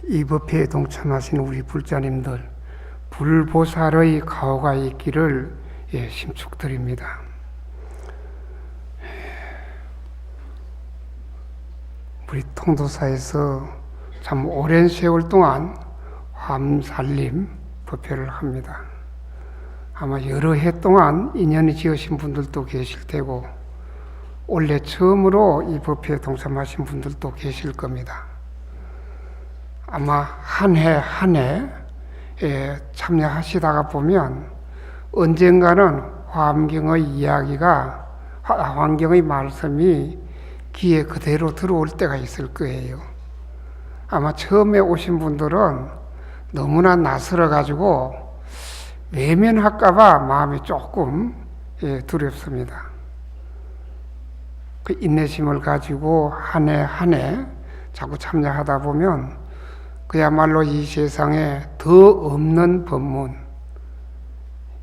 이 법회에 동참하신 우리 불자님들, 불보살의 가호가 있기를 심축드립니다. 우리 통도사에서 참 오랜 세월 동안 화엄살림 법회를 합니다. 아마 여러 해 동안 인연이 지으신 분들도 계실 테고 올해 처음으로 이 법회에 동참하신 분들도 계실 겁니다. 아마 한 해 한 해에 참여하시다가 보면 언젠가는 화엄경의 이야기가, 화엄경의 말씀이 귀에 그대로 들어올 때가 있을 거예요. 아마 처음에 오신 분들은 너무나 낯설어가지고 외면할까봐 마음이 조금 두렵습니다. 그 인내심을 가지고 한 해 한 해 자꾸 참여하다 보면 그야말로 이 세상에 더 없는 법문,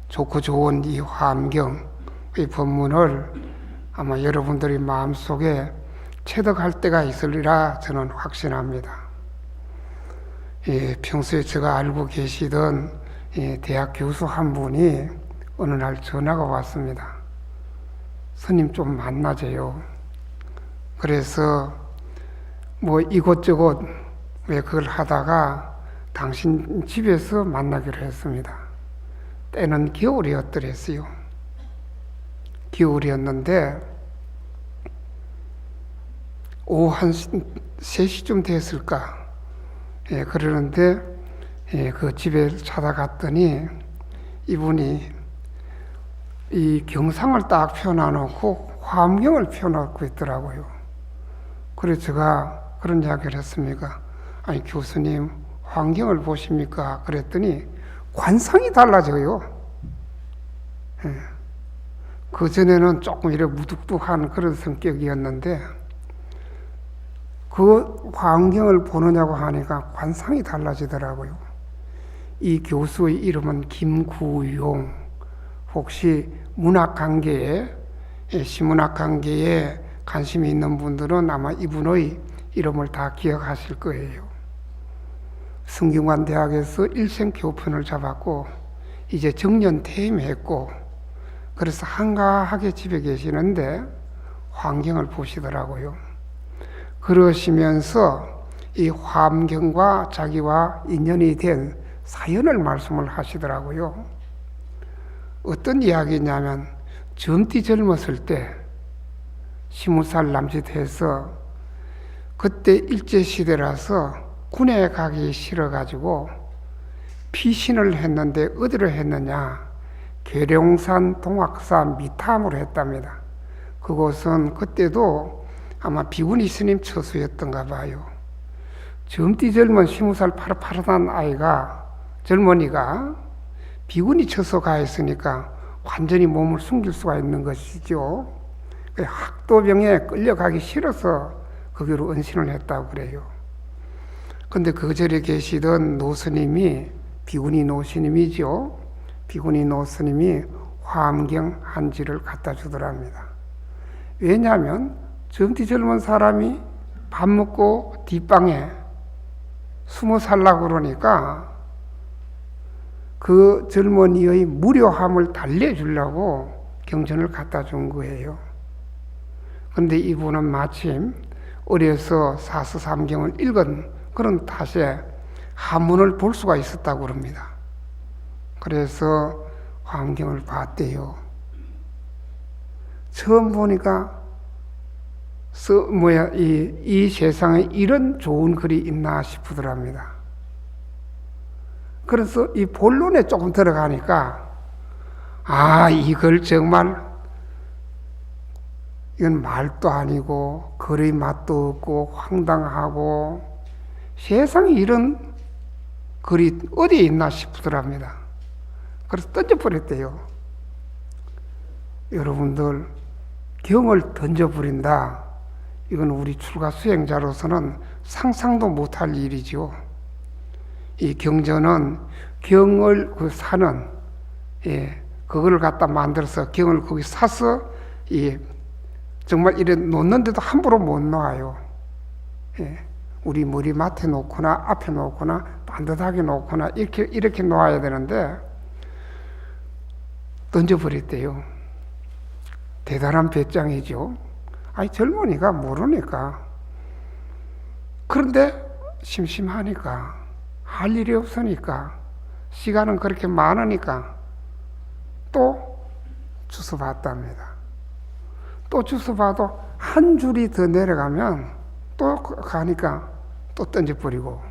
좋고 좋은 이 화엄경의 법문을 아마 여러분들이 마음속에 체득할 때가 있으리라 저는 확신합니다. 평소에 제가 알고 계시던 대학 교수 한 분이 어느 날 전화가 왔습니다. 스님 좀 만나재요. 그래서 뭐 이곳저곳 왜 그걸 하다가 당신 집에서 만나기로 했습니다. 때는 겨울이었더랬어요. 겨울이었는데 오후 한 3시쯤 됐을까? 그러는데 그 집에 찾아갔더니 이분이 이 경상을 딱 펴놔놓고 화엄경을 펴놓고 있더라고요. 그래서 제가 그런 이야기를 했습니까? 아니 교수님 화엄경을 보십니까? 그랬더니 관상이 달라져요. 그전에는 조금 이렇게 무뚝뚝한 그런 성격이었는데 그 화엄경을 보느냐고 하니까 관상이 달라지더라고요. 이 교수의 이름은 김구용. 혹시 문학관계에, 시문학관계에 관심이 있는 분들은 아마 이분의 이름을 다 기억하실 거예요. 성균관대학에서 일생 교편을 잡았고 이제 정년 퇴임했고 그래서 한가하게 집에 계시는데 화엄경을 보시더라고요. 그러시면서 이 화엄경과 자기와 인연이 된 사연을 말씀을 하시더라고요. 어떤 이야기냐면 젊디 젊었을 때 20살 남짓해서 그때 일제시대라서 군에 가기 싫어가지고 피신을 했는데 어디로 했느냐? 계룡산 동학사 미탐으로 했답니다. 그곳은 그때도 아마 비구니 스님 처소였던가 봐요. 젊디 젊은 20살 파릇파릇한 젊은이가 비구니 처소 가 있으니까 완전히 몸을 숨길 수가 있는 것이죠. 학도병에 끌려가기 싫어서 거기로 은신을 했다고 그래요. 근데 그 절에 계시던 노스님이 비구니 노스님이죠. 비구니 노스님이 화엄경 한 지를 갖다 주더랍니다. 왜냐하면 젊디 젊은 사람이 밥 먹고 뒷방에 숨어 살라고 그러니까 그 젊은이의 무료함을 달래주려고 경전을 갖다 준 거예요. 근데 이분은 마침 어려서 사서삼경을 읽은 그런 탓에 한문을 볼 수가 있었다고 그럽니다. 그래서 화엄경을 봤대요. 처음 보니까 이 세상에 이런 좋은 글이 있나 싶더랍니다. 그래서 이 본론에 조금 들어가니까 이걸 정말 이건 말도 아니고 글의 맛도 없고 황당하고 세상에 이런 글이 어디에 있나 싶더랍니다. 그래서 던져버렸대요. 여러분들 경을 던져버린다. 이건 우리 출가 수행자로서는 상상도 못할 일이죠. 이 경전은 경을 사는, 그걸 갖다 만들어서 경을 거기 사서 정말 이래 놓는데도 함부로 못 놔요. 우리 머리맡에 놓거나 앞에 놓거나 반듯하게 놓거나 이렇게 놓아야 되는데 던져버렸대요. 대단한 배짱이죠. 아니 젊은이가 모르니까. 그런데 심심하니까 할 일이 없으니까 시간은 그렇게 많으니까 또 주워봤답니다. 또 주워봐도 한 줄이 더 내려가면 또 가니까 또 던져버리고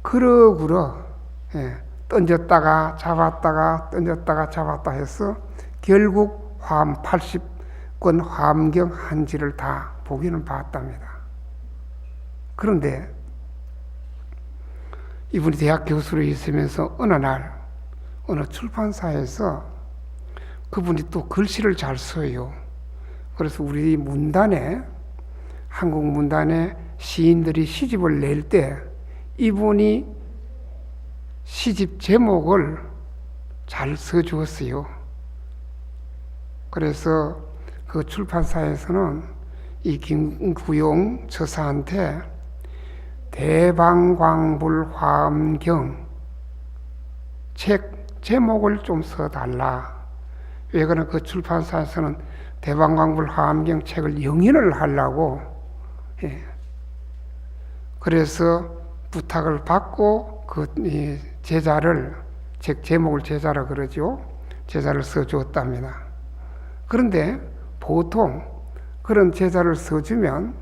그러구러 던졌다가 잡았다가 던졌다가 잡았다 해서 결국 화엄 80권 화엄경 한지를 다 보기는 봤답니다. 그런데 이분이 대학 교수로 있으면서 어느 날 어느 출판사에서 그분이 또 글씨를 잘 써요. 그래서 우리 문단에 한국 문단에 시인들이 시집을 낼 때 이분이 시집 제목을 잘 써주었어요. 그래서 그 출판사에서는 이 김구용 저사한테 대방광불화엄경 책 제목을 좀 써달라. 왜 그러나 그 출판사에서는 대방광불화엄경 책을 영인을 하려고 그래서 부탁을 받고 그 제자를 책 제목을 제자라 그러죠. 제자를 써주었답니다. 그런데 보통 그런 제자를 써주면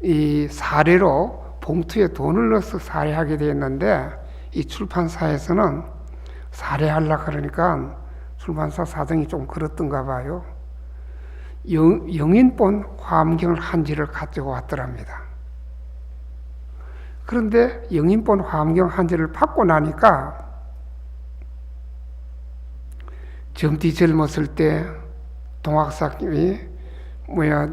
이 사례로 봉투에 돈을 넣어서 사례하게 되었는데 이 출판사에서는 사례하려고 그러니까 출판사 사정이 좀 그렇던가 봐요. 영인본 화엄경을 한지를 가지고 왔더랍니다. 그런데 영인본 화엄경 한지를 받고 나니까 젊디 젊었을 때 동학사님이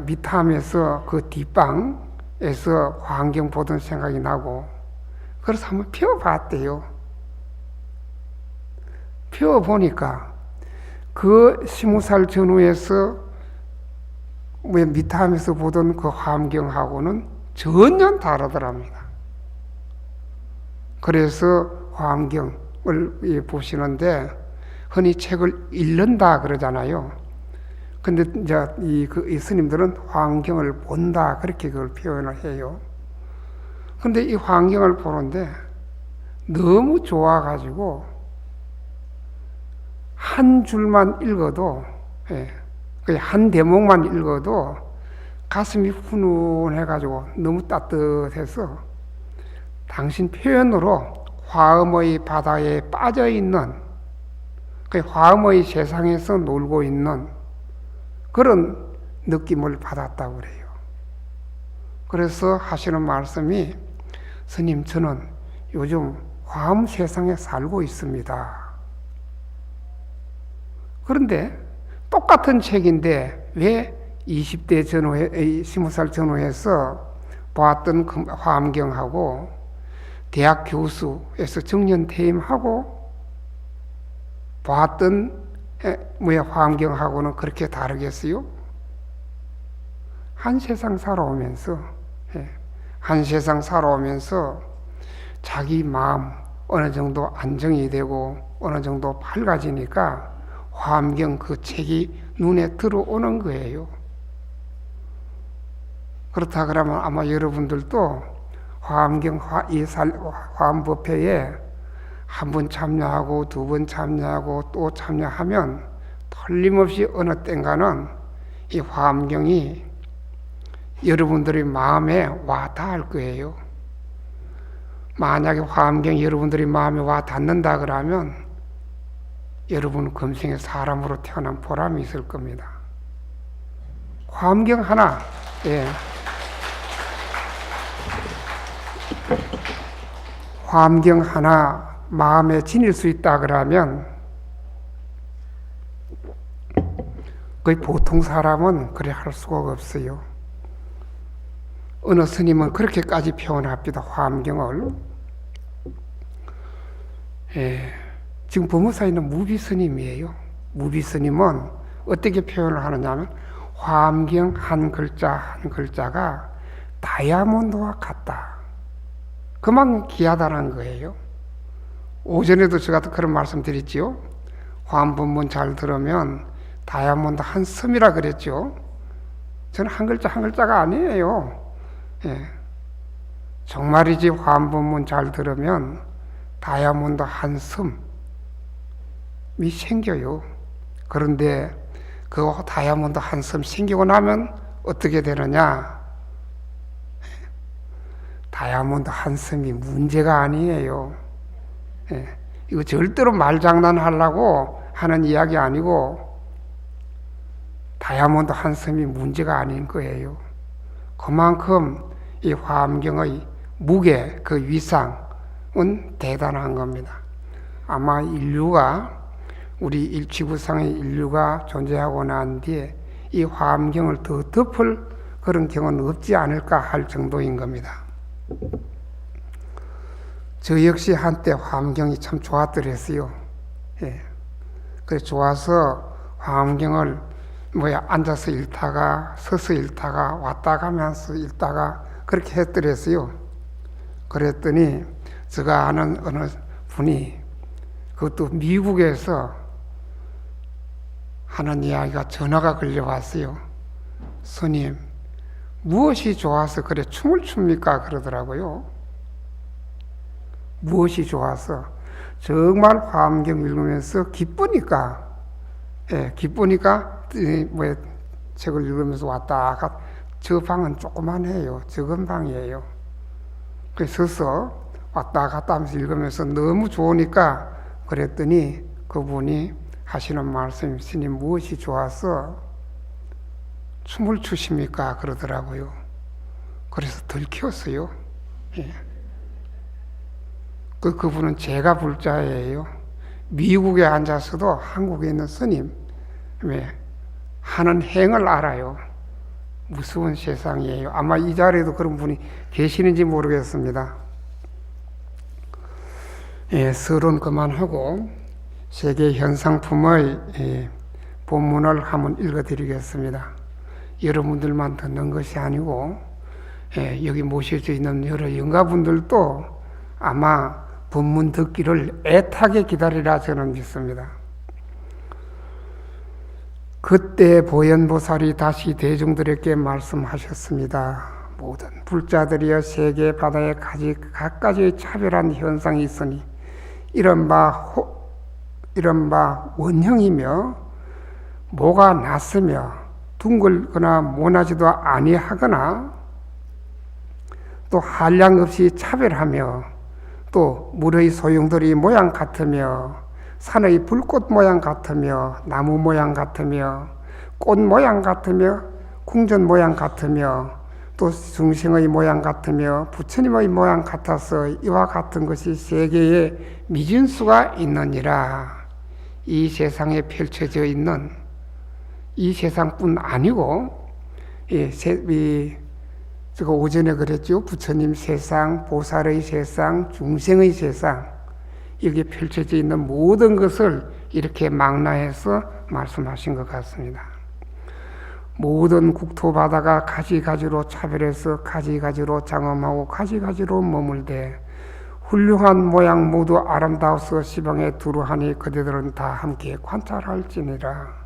미탐에서 그 뒷방에서 화엄경 보던 생각이 나고 그래서 한번 펴봤대요. 펴보니까 그 20살 전후에서 미탐에서 보던 그 화엄경하고는 전혀 다르더랍니다. 그래서 화엄경을 보시는데 흔히 책을 읽는다 그러잖아요. 근데 이제 이 스님들은 화엄경을 본다 그렇게 그걸 표현을 해요. 근데 이 화엄경을 보는데 너무 좋아가지고 한 줄만 읽어도 한 대목만 읽어도 가슴이 훈훈해가지고 너무 따뜻해서 당신 표현으로 화엄의 바다에 빠져있는 그 화엄의 세상에서 놀고 있는 그런 느낌을 받았다고 그래요. 그래서 하시는 말씀이 스님 저는 요즘 화엄 세상에 살고 있습니다. 그런데 똑같은 책인데 왜 20대 전후에 20살 전후에서 보았던 그 화엄경하고 대학 교수에서 정년퇴임하고 보았던 화엄경하고는 그렇게 다르겠어요? 한 세상 살아오면서 자기 마음 어느 정도 안정이 되고 어느 정도 밝아지니까 화엄경 그 책이 눈에 들어오는 거예요. 그렇다 그러면 아마 여러분들도 화엄경 화엄법회에 한 번 참여하고 두 번 참여하고 또 참여하면 틀림없이 어느 땐가는 이 화엄경이 여러분들의 마음에 와 닿을 거예요. 만약에 화엄경이 여러분들의 마음에 와 닿는다 그러면 여러분 금생에 사람으로 태어난 보람이 있을 겁니다. 화엄경 하나, 화엄경 하나 마음에 지닐 수 있다 그러면 거의 보통 사람은 그래 할 수가 없어요. 어느 스님은 그렇게까지 표현합니다. 화엄경을 지금 법무사에 있는 무비 스님이에요. 무비 스님은 어떻게 표현을 하느냐면 화엄경 한 글자 한 글자가 다이아몬드와 같다. 그만큼 귀하다는 거예요. 오전에도 제가 그런 말씀 드렸지요. 화엄본문 잘 들으면 다이아몬드 한 섬이라 그랬죠. 저는 한 글자 한 글자가 아니에요. 예. 정말이지 화엄본문 잘 들으면 다이아몬드 한 섬이 생겨요. 그런데 그 다이아몬드 한 섬 생기고 나면 어떻게 되느냐? 다이아몬드 한 섬이 문제가 아니에요. 예. 이거 절대로 말장난하려고 하는 이야기 아니고 다이아몬드 한 섬이 문제가 아닌 거예요. 그만큼 이 화엄경의 무게, 그 위상은 대단한 겁니다. 아마 인류가 우리 지구상의 인류가 존재하고 난 뒤에 이 화엄경을 더 덮을 그런 경우는 없지 않을까 할 정도인 겁니다. 저 역시 한때 화엄경이 참 좋았더랬어요. 예. 그래서 좋아서 화엄경을 앉아서 읽다가 서서 읽다가 왔다 가면서 읽다가 그렇게 했더랬어요. 그랬더니 제가 아는 어느 분이 그것도 미국에서 하는 이야기가 전화가 걸려왔어요. 스님, 무엇이 좋아서 그래 춤을 춥니까? 그러더라고요. 무엇이 좋아서? 정말 화엄경 읽으면서 기쁘니까, 예, 기쁘니까 책을 읽으면서 왔다 갔다. 저 방은 조그만해요. 적은 방이에요. 그래서 서서 왔다 갔다 하면서 읽으면서 너무 좋으니까 그랬더니 그분이 하시는 말씀, 스님 무엇이 좋아서 춤을 추십니까? 그러더라고요. 그래서 들켰어요. 예. 그분은 제가 불자예요. 미국에 앉아서도 한국에 있는 스님 하는 행을 알아요. 무서운 세상이에요. 아마 이 자리에도 그런 분이 계시는지 모르겠습니다. 예, 서론 그만하고 세계 현상품의 본문을 한번 읽어드리겠습니다. 여러분들만 듣는 것이 아니고 여기 모셔져 있는 여러 영가분들도 아마 본문 듣기를 애타게 기다리라 저는 믿습니다. 그때 보현보살이 다시 대중들에게 말씀하셨습니다. 모든 불자들이여 세계 바다에 갖가지의 차별한 현상이 있으니 이른바 원형이며 모가 낮으며 둥글거나 모나지도 아니하거나 또 한량 없이 차별하며 또 물의 소용돌이 모양 같으며 산의 불꽃 모양 같으며 나무 모양 같으며 꽃 모양 같으며 궁전 모양 같으며 또 중생의 모양 같으며 부처님의 모양 같아서 이와 같은 것이 세계에 미진수가 있느니라. 이 세상에 펼쳐져 있는 이 세상뿐 아니고 제가 오전에 그랬죠. 부처님 세상, 보살의 세상, 중생의 세상 여기 펼쳐져 있는 모든 것을 이렇게 망라해서 말씀하신 것 같습니다. 모든 국토 바다가 가지가지로 차별해서 가지가지로 장엄하고 가지가지로 머물되 훌륭한 모양 모두 아름다워서 시방에 두루하니 그대들은 다 함께 관찰할지니라.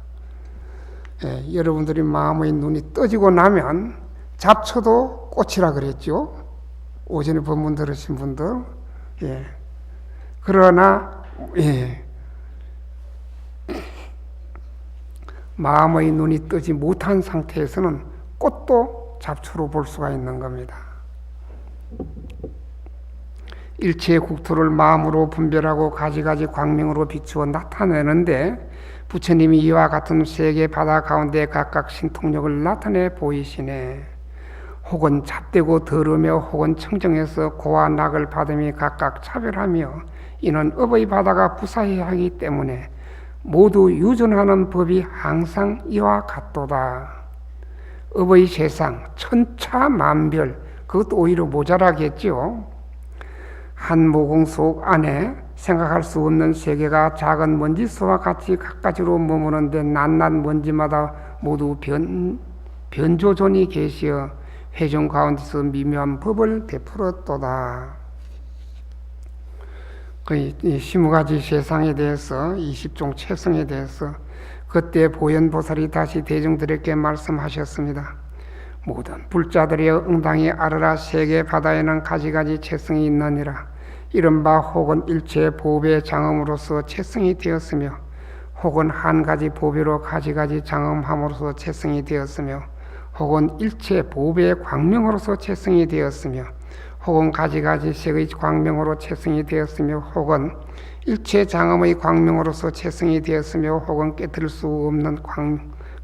여러분들이 마음의 눈이 떠지고 나면 잡초도 꽃이라 그랬죠. 오전에 본문 들으신 분들. 그러나 마음의 눈이 뜨지 못한 상태에서는 꽃도 잡초로 볼 수가 있는 겁니다. 일체의 국토를 마음으로 분별하고 가지가지 광명으로 비추어 나타내는데 부처님이 이와 같은 세계 바다 가운데 각각 신통력을 나타내 보이시네. 혹은 잡되고 더르며 혹은 청정해서 고와 낙을 받음이 각각 차별하며 이는 업의 바다가 부사해하기 때문에 모두 유존하는 법이 항상 이와 같도다. 업의 세상 천차만별, 그것도 오히려 모자라겠죠. 한 모공 속 안에 생각할 수 없는 세계가 작은 먼지수와 같이 갖가지로 머무는데 낱낱 먼지마다 모두 변조존이 계시어 회중 가운데서 미묘한 법을 베풀었도다. 이 20가지 세상에 대해서 20종 체성에 대해서 그때 보현보살이 다시 대중들에게 말씀하셨습니다. 모든 불자들이여 응당히 알아라. 세계 바다에는 가지가지 체성이 있느니라. 이른바 혹은 일체 보배 장엄으로서 체성이 되었으며 혹은 한 가지 보배로 가지가지 장엄함으로써 체성이 되었으며 혹은 일체 보배의 광명으로서 체성이 되었으며 혹은 가지가지 색의 광명으로 체성이 되었으며 혹은 일체 장엄의 광명으로서 체성이 되었으며 혹은 깨뜨릴 수 없는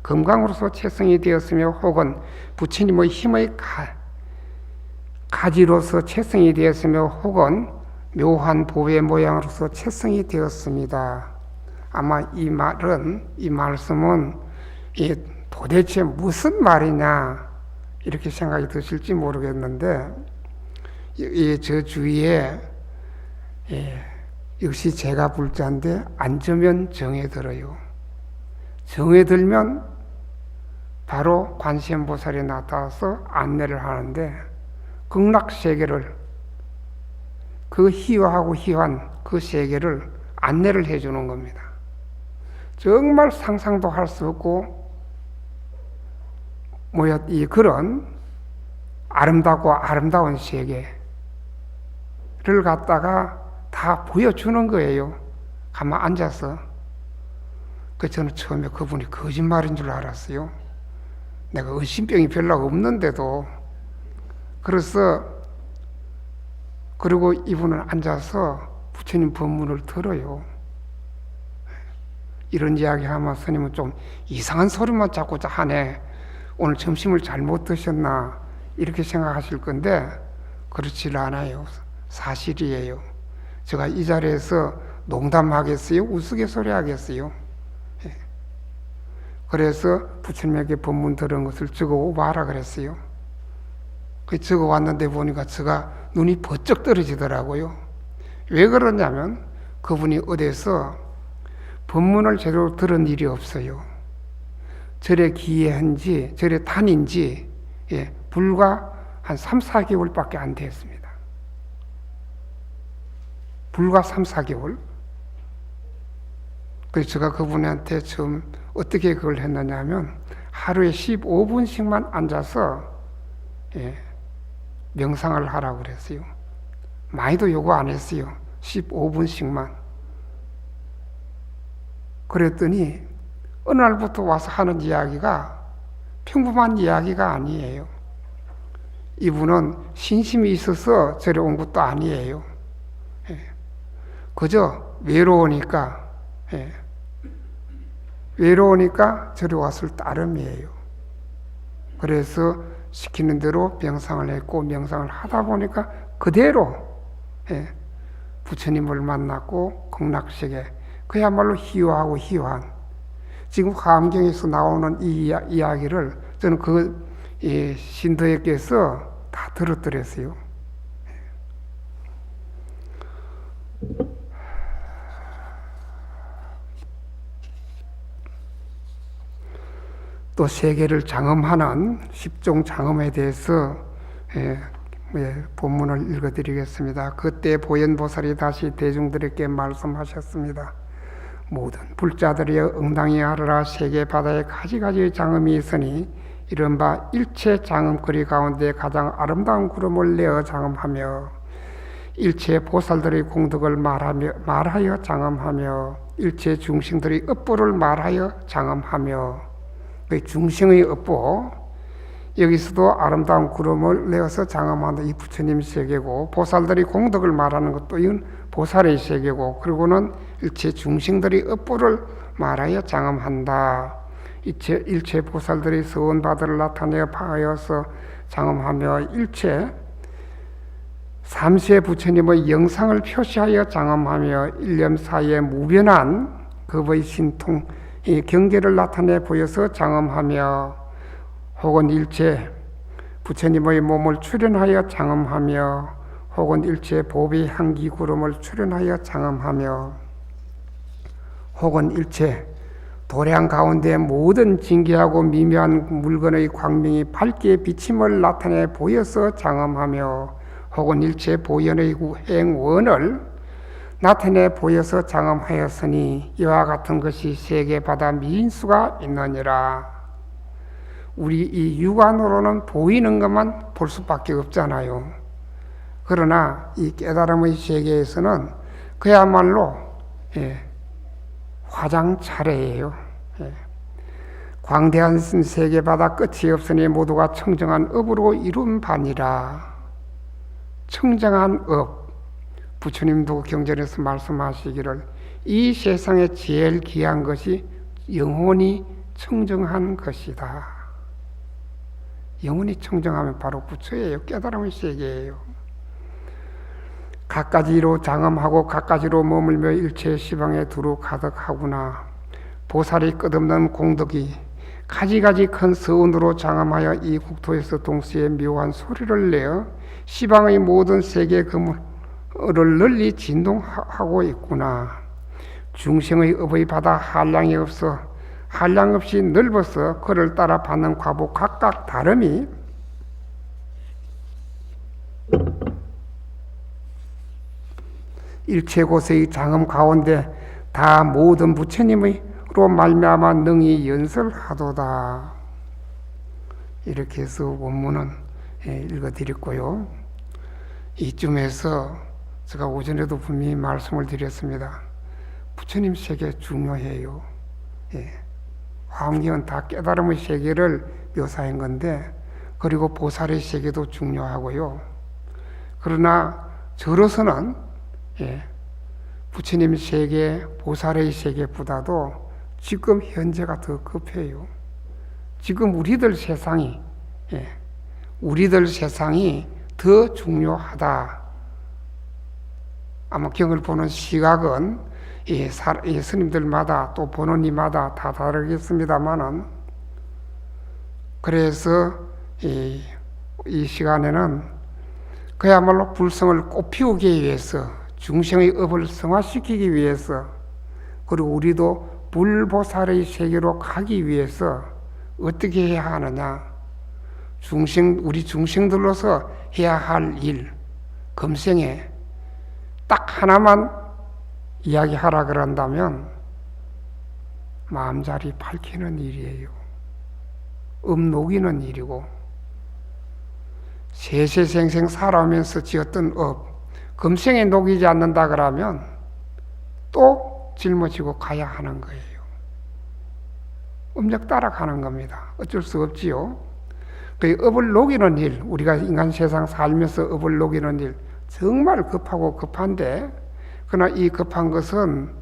금강으로서 체성이 되었으며 혹은 부처님의 힘의 가지로서 체성이 되었으며 혹은 묘한 보배 모양으로서 체성이 되었습니다. 아마 이 말씀은 도대체 무슨 말이냐 이렇게 생각이 드실지 모르겠는데 저 주위에 역시 제가 불자인데 앉으면 정에 들어요. 정에 들면 바로 관세음보살이 나타나서 안내를 하는데 극락세계를 그 희화하고 희환 그 세계를 안내를 해주는 겁니다. 정말 상상도 할 수 없고 그런 아름답고 아름다운 세계를 갖다가 다 보여주는 거예요. 가만 앉아서. 저는 처음에 그분이 거짓말인 줄 알았어요. 내가 의심병이 별로 없는데도. 그리고 이분은 앉아서 부처님 법문을 들어요. 이런 이야기 하면 스님은 좀 이상한 소리만 자꾸 하네. 오늘 점심을 잘못 드셨나 이렇게 생각하실 건데 그렇지 않아요. 사실이에요. 제가 이 자리에서 농담하겠어요? 우스갯소리 하겠어요? 그래서 부처님에게 법문 들은 것을 적어와라 그랬어요. 적어왔는데 보니까 제가 눈이 번쩍 떨어지더라고요. 왜 그러냐면 그분이 어디서 법문을 제대로 들은 일이 없어요. 절에 기해한지 절에 다닌지 불과 한 3, 4개월밖에 안 됐습니다. 불과 3, 4개월. 그래서 제가 그분한테 처음 어떻게 그걸 했느냐 하면 하루에 15분씩만 앉아서 명상을 하라고 그랬어요. 많이도 요구 안 했어요. 15분씩만. 그랬더니 어느 날부터 와서 하는 이야기가 평범한 이야기가 아니에요. 이분은 신심이 있어서 저리 온 것도 아니에요. 그저 외로우니까 저리 왔을 따름이에요. 그래서 시키는 대로 명상을 했고 명상을 하다 보니까 그대로 부처님을 만났고 극락세계 그야말로 희화하고 희환. 지금 화엄경에서 나오는 이 이야기를 저는 그 신도에게서 다 들었더랬어요. 또 세계를 장엄하는 10종 장엄에 대해서 본문을 읽어드리겠습니다. 그때 보현보살이 다시 대중들에게 말씀하셨습니다. 모든 불자들이여 응당히 알아라. 세계 바다에 가지가지 장엄이 있으니 이른바 일체 장엄거리 가운데 가장 아름다운 구름을 내어 장엄하며 일체 보살들의 공덕을 말하여 장엄하며 일체 중생들의 업보를 말하여 장엄하며 그 중생의 업보 여기서도 아름다운 구름을 내어서 장엄한다. 이 부처님 세계고 보살들이 공덕을 말하는 것도 이건 보살의 세계고 그리고는 일체 중생들이 업보를 말하여 장엄한다. 일체 보살들이 서원바다를 나타내어 파하여서 장엄하며 일체 삼세 부처님의 영상을 표시하여 장엄하며 일념 사이에 무변한 그의 신통 이 경계를 나타내 보여서 장엄하며 혹은 일체 부처님의 몸을 출현하여 장엄하며 혹은 일체 보배 향기 구름을 출현하여 장엄하며 혹은 일체 도량 가운데 모든 진귀하고 미묘한 물건의 광명이 밝게 비침을 나타내 보여서 장엄하며 혹은 일체 보현의 행원을 나타내 보여서 장엄하였으니 이와 같은 것이 세계바다 미인수가 있느니라. 우리 이 육안으로는 보이는 것만 볼 수밖에 없잖아요. 그러나 이 깨달음의 세계에서는 그야말로 화장 차례예요. 광대한 세계바다 끝이 없으니 모두가 청정한 업으로 이룬 바니라. 청정한 업. 부처님도 경전에서 말씀하시기를 이 세상에 제일 귀한 것이 영혼이 청정한 것이다. 영혼이 청정하면 바로 부처예요. 깨달음의 세계예요. 갖가지로 장엄하고 갖가지로 머물며 일체 시방에 두루 가득하구나. 보살이 끝없는 공덕이 가지가지 큰 서운으로 장엄하여 이 국토에서 동시에 묘한 소리를 내어 시방의 모든 세계 그물을 널리 진동하고 있구나. 중생의 업의 바다 한량이 없어 한량 없이 넓어서 그를 따라 받는 과복 각각 다름이 일체 곳의 장엄 가운데 다 모든 부처님의로 말미암아 능히 연설하도다. 이렇게 해서 원문은 읽어드렸고요. 이쯤에서 제가 오전에도 분명히 말씀을 드렸습니다. 부처님 세계 중요해요. 화엄경은 다 깨달음의 세계를 묘사한 건데, 그리고 보살의 세계도 중요하고요. 그러나 저로서는 부처님 세계, 보살의 세계보다도 지금 현재가 더 급해요. 지금 우리들 세상이 더 중요하다. 아마 경을 보는 시각은 스님들마다 또 보는 이마다 다 다르겠습니다만은, 그래서 이 시간에는 그야말로 불성을 꽃피우기 위해서, 중생의 업을 성화시키기 위해서, 그리고 우리도 불보살의 세계로 가기 위해서 어떻게 해야 하느냐, 우리 중생들로서 해야 할 일, 금생에 딱 하나만 이야기하라 그런다면 마음자리 밝히는 일이에요. 녹이는 일이고, 세세생생 살아오면서 지었던 업, 금생에 녹이지 않는다 그러면 또 짊어지고 가야 하는 거예요. 음력 따라가는 겁니다. 어쩔 수 없지요. 그 업을 녹이는 일, 우리가 인간 세상 살면서 업을 녹이는 일 정말 급하고 급한데, 그러나 이 급한 것은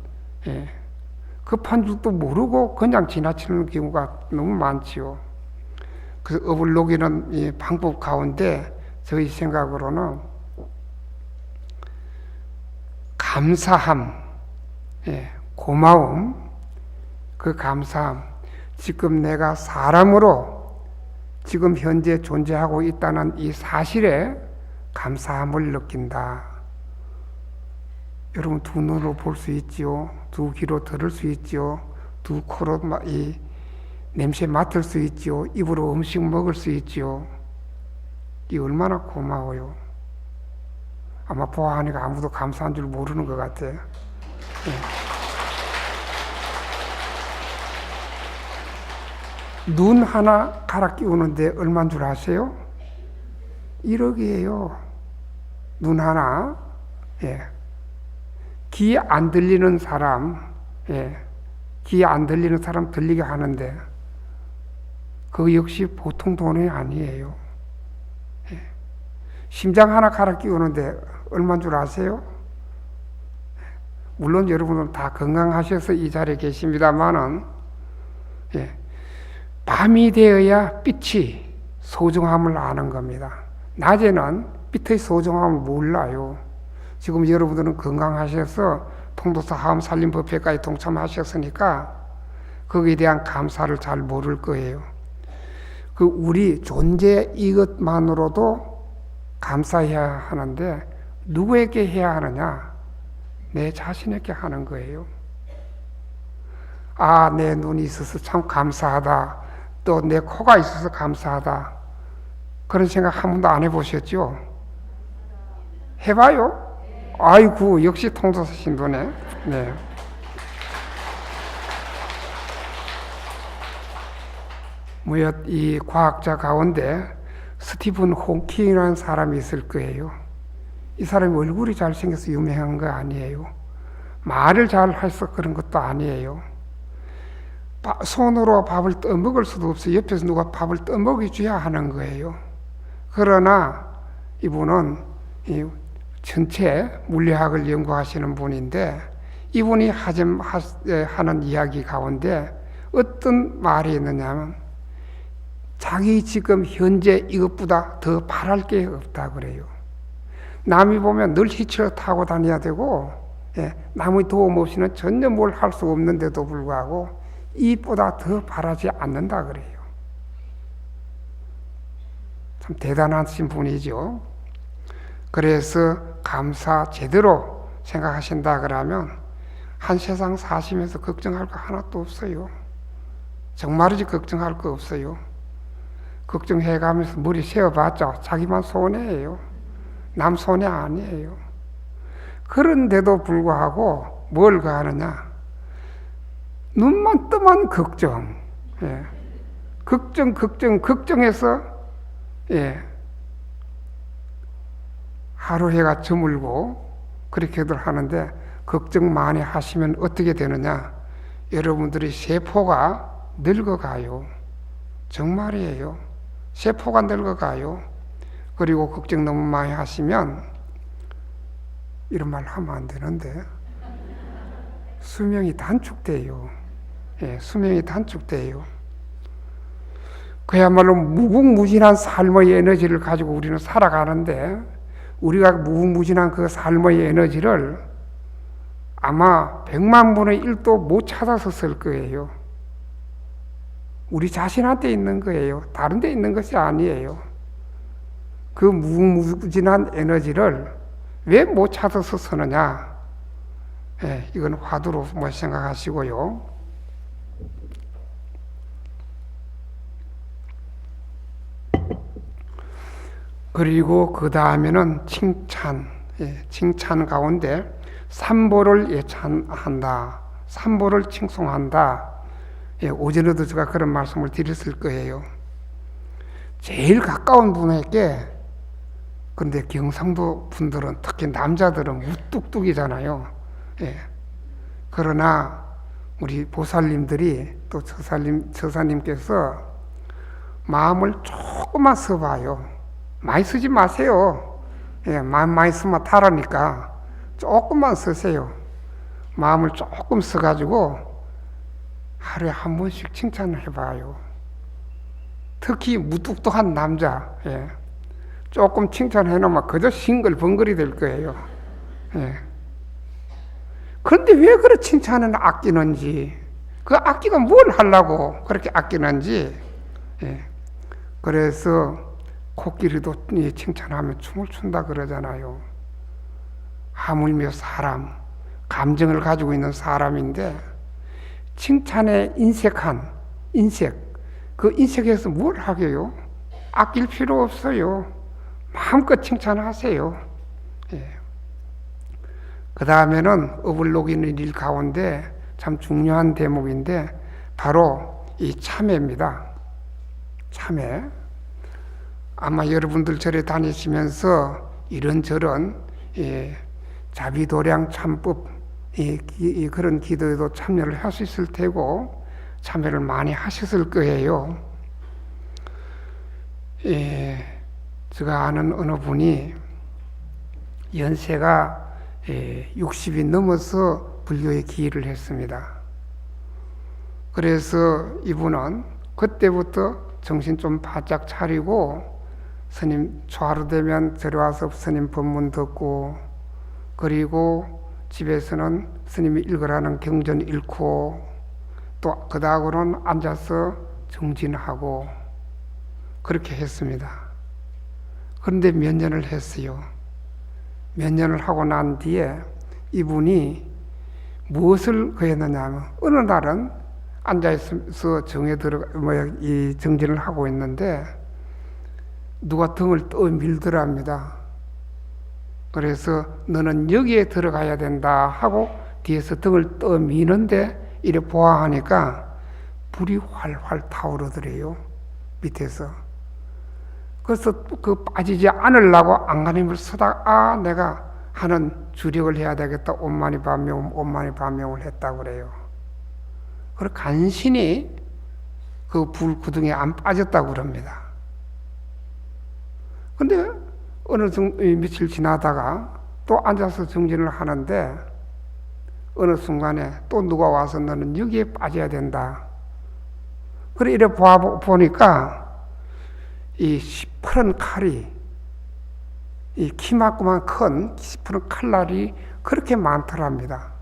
급한 줄도 모르고 그냥 지나치는 경우가 너무 많지요. 그래서 업을 녹이는 이 방법 가운데 저희 생각으로는 감사함, 고마움, 그 감사함, 지금 내가 사람으로 지금 현재 존재하고 있다는 이 사실에 감사함을 느낀다. 여러분, 두 눈으로 볼 수 있지요, 두 귀로 들을 수 있지요, 두 코로 이 냄새 맡을 수 있지요, 입으로 음식 먹을 수 있지요. 이 얼마나 고마워요. 아마 보아하니까 아무도 감사한 줄 모르는 것 같아요. 눈 하나 갈아 끼우는데 얼마인 줄 아세요? 1억이에요. 눈 하나. 귀 안 들리는 사람, 귀 안 들리는 사람 들리게 하는데 그거 역시 보통 돈이 아니에요. 심장 하나 갈아 끼우는데 얼마인 줄 아세요? 물론 여러분은 다 건강하셔서 이 자리에 계십니다만은, 밤이 되어야 빛이 소중함을 아는 겁니다. 낮에는 빛의 소중함을 몰라요. 지금 여러분들은 건강하셔서 통도사 하음살림법회까지 동참하셨으니까 거기에 대한 감사를 잘 모를 거예요. 그 우리 존재 이것만으로도 감사해야 하는데 누구에게 해야 하느냐? 내 자신에게 하는 거예요. 아, 내 눈이 있어서 참 감사하다. 또 내 코가 있어서 감사하다. 그런 생각 한 번도 안 해보셨죠? 해봐요? 아이고, 역시 통도사 신도네. 네. 무엇 이 과학자 가운데 스티븐 호킹이라는 사람이 있을 거예요. 이 사람이 얼굴이 잘생겨서 유명한 거 아니에요. 말을 잘 해서 그런 것도 아니에요. 손으로 밥을 떠먹을 수도 없어요. 옆에서 누가 밥을 떠먹여 줘야 하는 거예요. 그러나 이분은 이 전체 물리학을 연구하시는 분인데 이분이 하는 이야기 가운데 어떤 말이 있느냐면 자기 지금 현재 이것보다 더 바랄 게 없다 그래요. 남이 보면 늘 히치를 타고 다녀야 되고 남의 도움 없이는 전혀 뭘 할 수 없는데도 불구하고 이보다 더 바라지 않는다 그래요. 참 대단하신 분이죠. 그래서 감사 제대로 생각하신다 그러면 한 세상 사시면서 걱정할 거 하나도 없어요. 정말이지 걱정할 거 없어요. 걱정해가면서 머리 세워봤자 자기만 손해예요. 남 손해 아니에요. 그런데도 불구하고 뭘 하느냐? 눈만 뜨면 걱정. 걱정해서 하루 해가 저물고 그렇게들 하는데 걱정 많이 하시면 어떻게 되느냐? 여러분들이 세포가 늙어가요. 정말이에요. 세포가 늙어가요. 그리고 걱정 너무 많이 하시면 이런 말 하면 안 되는데 수명이 단축돼요. 수명이 단축돼요. 그야말로 무궁무진한 삶의 에너지를 가지고 우리는 살아가는데 우리가 무궁무진한 그 삶의 에너지를 아마 100만 분의 1도 못 찾아서 쓸 거예요. 우리 자신한테 있는 거예요. 다른 데 있는 것이 아니에요. 그 무궁무진한 에너지를 왜 못 찾아서 쓰느냐? 이건 화두로 뭐 생각하시고요. 그리고 그 다음에는 칭찬. 칭찬 가운데 삼보를 예찬한다. 삼보를 칭송한다. 오전에도 제가 그런 말씀을 드렸을 거예요. 제일 가까운 분에게, 근데 경상도 분들은 특히 남자들은 무뚝뚝이잖아요. 그러나 우리 보살님들이 또 처사님께서 마음을 조금만 써봐요. 많이 쓰지 마세요. 많이 쓰면 타라니까 조금만 쓰세요. 마음을 조금 써가지고 하루에 한 번씩 칭찬을 해봐요. 특히 무뚝뚝한 남자, 조금 칭찬해놓으면 그저 싱글벙글이 될 거예요. 그런데 왜 그런 칭찬을 아끼는지, 그 아끼가 뭘 하려고 그렇게 아끼는지, 그래서 코끼리도 칭찬하면 춤을 춘다 그러잖아요. 하물며 사람, 감정을 가지고 있는 사람인데 칭찬에 인색한 인색, 그 인색에서 뭘 하게요? 아낄 필요 없어요. 마음껏 칭찬하세요. 그 다음에는 업을 녹이는 일 가운데 참 중요한 대목인데 바로 이 참회입니다. 참회. 아마 여러분들 절에 다니시면서 이런저런 자비도량 참법 그런 기도에도 참여를 할 수 있을 테고 참여를 많이 하셨을 거예요. 제가 아는 어느 분이 연세가 60이 넘어서 불교에 기일을 했습니다. 그래서 이분은 그때부터 정신 좀 바짝 차리고 스님 초하루 되면 절에 와서 스님 법문 듣고 그리고 집에서는 스님이 읽으라는 경전 읽고 또 그 다음으로는 앉아서 정진하고 그렇게 했습니다. 그런데 몇 년을 했어요. 몇 년을 하고 난 뒤에 이분이 무엇을 그랬느냐 하면 어느 날은 앉아있어서 이 정진을 하고 있는데 누가 등을 떠밀더랍니다. 그래서 너는 여기에 들어가야 된다 하고 뒤에서 등을 떠미는데 이래 보아하니까 불이 활활 타오르더래요. 밑에서. 그래서 그 빠지지 않으려고 안간힘을 쓰다가 내가 하는 주력을 해야 되겠다. 온만이 반명을 했다고 그래요. 그리고 간신히 그 불 구덩이에 안 빠졌다고 그럽니다. 근데 며칠 지나다가 또 앉아서 정진을 하는데 어느 순간에 또 누가 와서 너는 여기에 빠져야 된다. 그래 이래 보니까 이 시퍼런 칼이 이 키만큼만 큰 시퍼런 칼날이 그렇게 많더랍니다.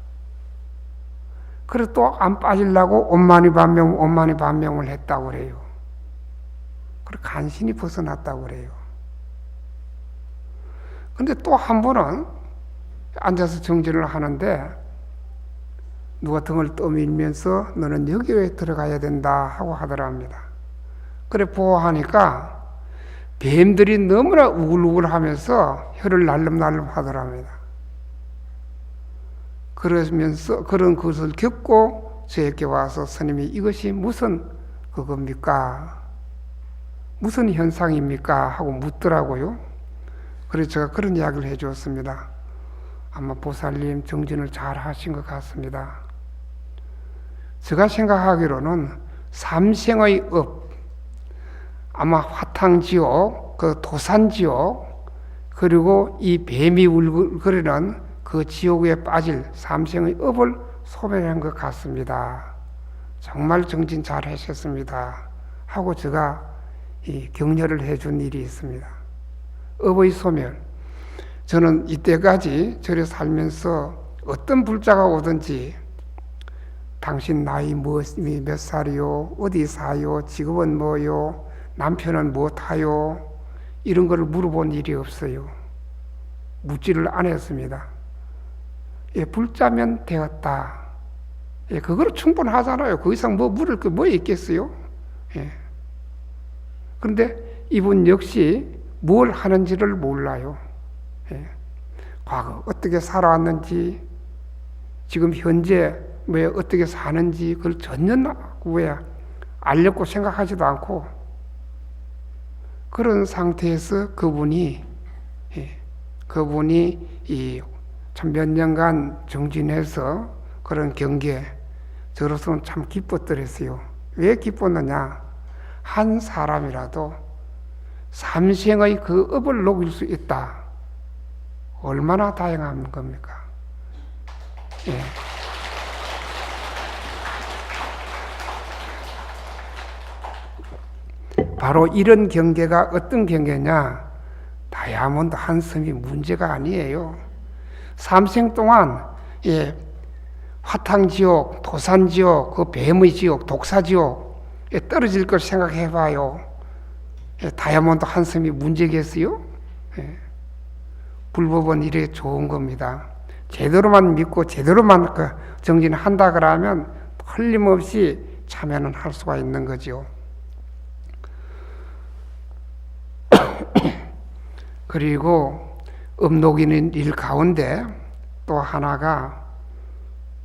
그래서 또 안 빠지려고 온만이 반명을 했다고 그래요. 그래 간신히 벗어났다고 그래요. 근데 또 한 번은 앉아서 정진을 하는데 누가 등을 떠밀면서 너는 여기에 들어가야 된다 하고 하더랍니다. 그래 보호하니까 뱀들이 너무나 우글우글 하면서 혀를 날름날름 하더랍니다. 그러면서 그런 것을 겪고 저에게 와서 스님이 이것이 무슨 그겁니까? 무슨 현상입니까? 하고 묻더라고요. 그래서 제가 그런 이야기를 해 주었습니다. 아마 보살님 정진을 잘 하신 것 같습니다. 제가 생각하기로는 삼생의 업, 아마 화탕지옥, 그 도산지옥, 그리고 이 뱀이 울거리는 그 지옥에 빠질 삼생의 업을 소멸한 것 같습니다. 정말 정진 잘 하셨습니다. 하고 제가 이 격려를 해준 일이 있습니다. 업의 소멸. 저는 이때까지 절에 살면서 어떤 불자가 오든지 당신 나이 몇 살이요? 어디 사요? 직업은 뭐요? 남편은 무엇하요? 이런 걸 물어본 일이 없어요. 묻지를 안 했습니다. 예, 불자면 되었다. 예, 그거로 충분하잖아요. 그 이상 뭐 물을 게 뭐 있겠어요? 예. 그런데 이분 역시 뭘 하는지를 몰라요. 예. 과거 어떻게 살아왔는지, 지금 현재 왜 어떻게 사는지 그걸 전혀 왜 알려고 생각하지도 않고 그런 상태에서 그분이 이 참 몇 년간 정진해서 그런 경계 저로서는 참 기뻤더랬어요. 왜 기뻤느냐? 한 사람이라도 삼생의 그 업을 녹일 수 있다. 얼마나 다양한 겁니까? 예. 바로 이런 경계가 어떤 경계냐? 다이아몬드 한 섬이 문제가 아니에요. 삼생 동안 화탕지옥, 도산지옥, 그 뱀의 지옥, 독사지옥에 떨어질 걸 생각해봐요. 다이아몬드 한 섬이 문제겠어요? 불법은 이래 좋은 겁니다. 제대로만 믿고 제대로만 정진한다 그러면 틀림없이 참여는 할 수가 있는 거죠. 그리고 업록이는 일 가운데 또 하나가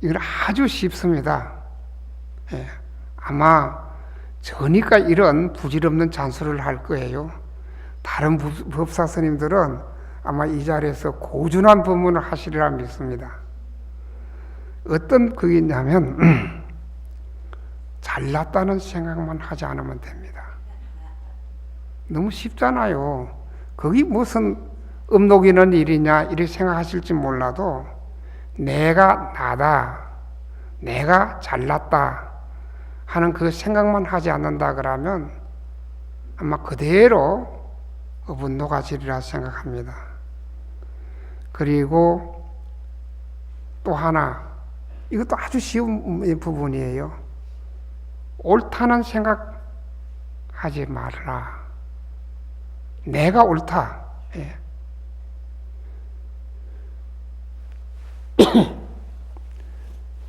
이건 아주 쉽습니다. 아마 저니까 이런 부질없는 잔소리를 할 거예요. 다른 법사 스님들은 아마 이 자리에서 고준한 법문을 하시리라 믿습니다. 어떤 그게냐면 잘났다는 생각만 하지 않으면 됩니다. 너무 쉽잖아요. 그게 무슨 업록이는 일이냐 이렇게 생각하실지 몰라도 내가 나다, 내가 잘났다 하는 그 생각만 하지 않는다 그러면 아마 그대로 업은 녹아지리라 생각합니다. 그리고 또 하나, 이것도 아주 쉬운 부분이에요. 옳다는 생각 하지 말라. 내가 옳다.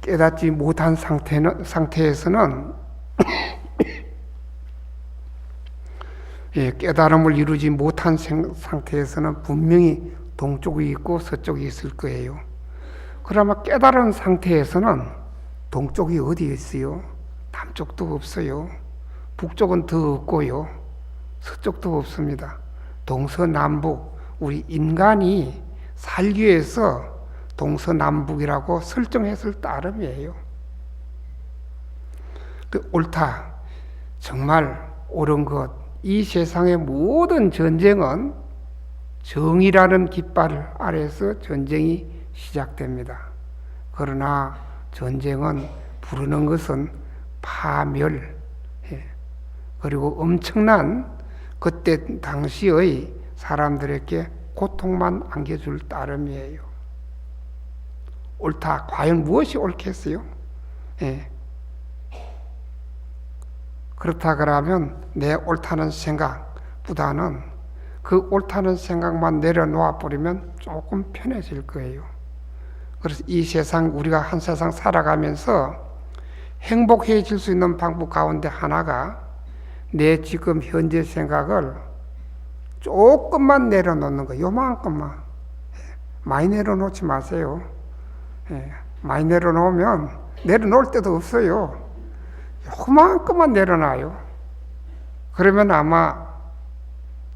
깨닫지 못한 상태에서는 깨달음을 이루지 못한 상태에서는 분명히 동쪽이 있고 서쪽이 있을 거예요. 그러면 깨달은 상태에서는 동쪽이 어디에 있어요? 남쪽도 없어요. 북쪽은 더 없고요. 서쪽도 없습니다. 동서남북, 우리 인간이 살기 위해서 동서남북이라고 설정했을 따름이에요. 그 옳다, 정말 옳은 것, 이 세상의 모든 전쟁은 정의라는 깃발 아래서 전쟁이 시작됩니다. 그러나 전쟁은 부르는 것은 파멸, 그리고 엄청난 그때 당시의 사람들에게 고통만 안겨줄 따름이에요. 옳다, 과연 무엇이 옳겠어요? 그렇다 그러면 내 옳다는 생각보다는 그 옳다는 생각만 내려놓아 버리면 조금 편해질 거예요. 그래서 이 세상, 우리가 한 세상 살아가면서 행복해질 수 있는 방법 가운데 하나가 내 지금 현재 생각을 조금만 내려놓는 거예요. 요만큼만. 많이 내려놓지 마세요. 많이 내려놓으면 내려놓을 데도 없어요. 요만큼만 내려놔요. 그러면 아마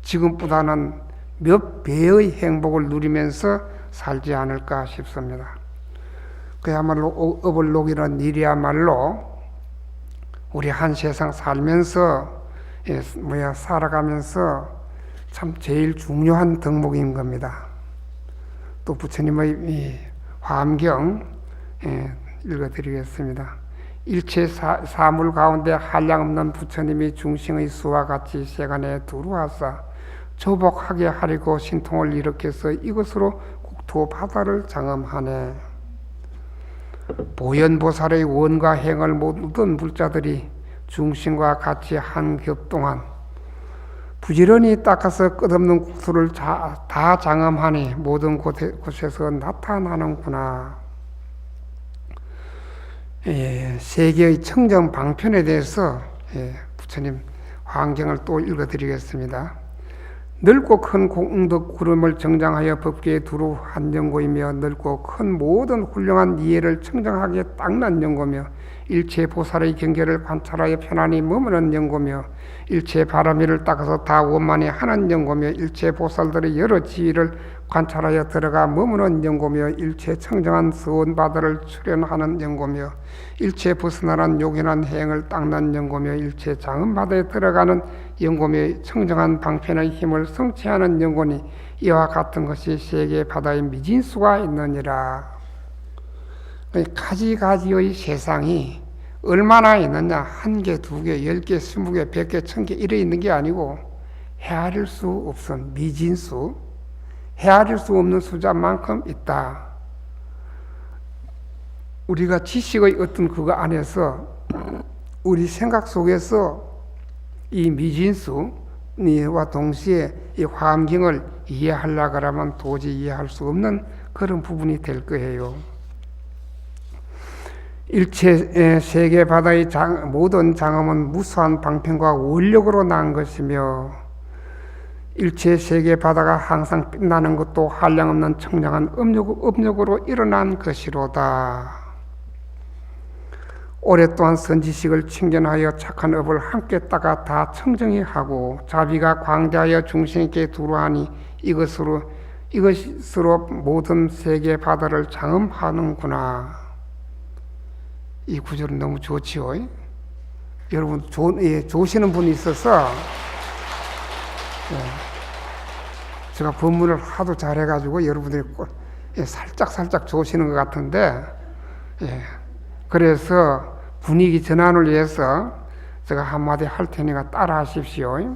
지금보다는 몇 배의 행복을 누리면서 살지 않을까 싶습니다. 그야말로 업을 녹이는 일이야말로 우리 한 세상 살면서 살아가면서 참 제일 중요한 덕목인 겁니다. 또 부처님의 화엄경 읽어드리겠습니다. 일체 사물 가운데 한량없는 부처님이 중생의 수와 같이 세간에 들어와서 조복하게 하려고 신통을 일으켜서 이것으로 국토 바다를 장엄하네. 보현보살의 원과 행을 모든 불자들이 중생과 같이 한 겹 동안 부지런히 닦아서 끝없는 국토를 다 장엄하니 모든 곳에서 나타나는구나. 세계의 청정 방편에 대해서 부처님 화엄경을 또 읽어드리겠습니다. 넓고 큰 공덕 구름을 정장하여 법계에 두루 한 연고이며 넓고 큰 모든 훌륭한 이해를 청정하게 닦는 연고며 일체 보살의 경계를 관찰하여 편안히 머무는 연고며 일체 바람이를 닦아서 다 원만히 하는 연고며 일체 보살들의 여러 지위를 관찰하여 들어가 머무는 연고며 일체 청정한 서원 바다를 출현하는 연고며 일체 벗어나는 요긴한 행을 닦는 연고며 일체 장엄 바다에 들어가는 연고며 청정한 방편의 힘을 성취하는 연고니 이와 같은 것이 세계 바다에 미진수가 있느니라. 가지가지의 세상이 얼마나 있느냐, 1개, 2개, 10개, 20개, 100개, 1000개 이래 있는 게 아니고 헤아릴 수 없은 미진수, 헤아릴 수 없는 숫자만큼 있다. 우리가 지식의 어떤 그거 안에서 우리 생각 속에서 이 미진수와 동시에 이 화엄경을 이해하려고 하면 도저히 이해할 수 없는 그런 부분이 될 거예요. 일체 세계 바다의 모든 장엄은 무수한 방편과 원력으로 난 것이며 일체 세계 바다가 항상 빛나는 것도 한량없는 청량한 업력으로 일어난 것이로다. 오랫동안 선지식을 칭견하여 착한 업을 함께 따가 다 청정히 하고 자비가 광대하여 중생에게 두루하니 이것으로 모든 세계 바다를 장엄하는구나. 이 구절은 너무 좋지요. 여러분 좋으시는 분이 있어서 제가 법문을 하도 잘해가지고 여러분들이 살짝 좋으시는 것 같은데 그래서 분위기 전환을 위해서 제가 한마디 할 테니까 따라 하십시오.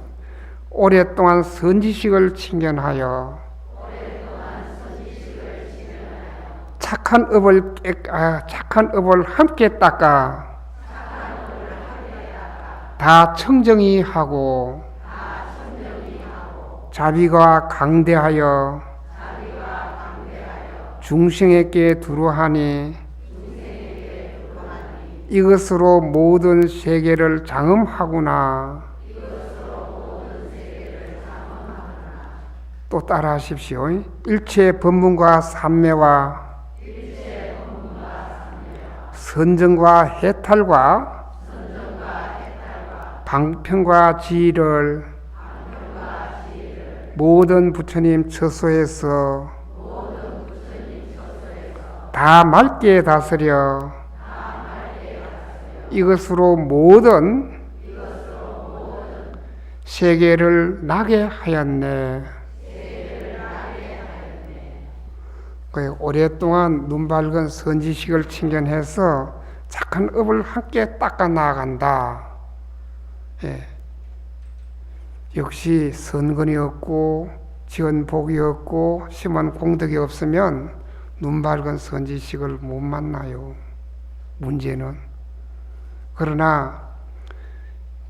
오랫동안 선지식을 칭견하여 착한 업을 함께 닦아 다 청정히 하고 자비가 강대하여 중생에게 두루하니 이것으로 모든 세계를 장엄하구나. 또 따라하십시오. 일체 법문과 삼매와 선정과 해탈과 방편과 지혜를 모든 부처님 처소에서 다 맑게 다스려 이것으로 모든 세계를 나게 하였네. 오랫동안 눈 밝은 선지식을 칭견해서 착한 업을 함께 닦아 나아간다. 예. 역시 선근이 없고 지은 복이 없고 심한 공덕이 없으면 눈 밝은 선지식을 못 만나요. 문제는. 그러나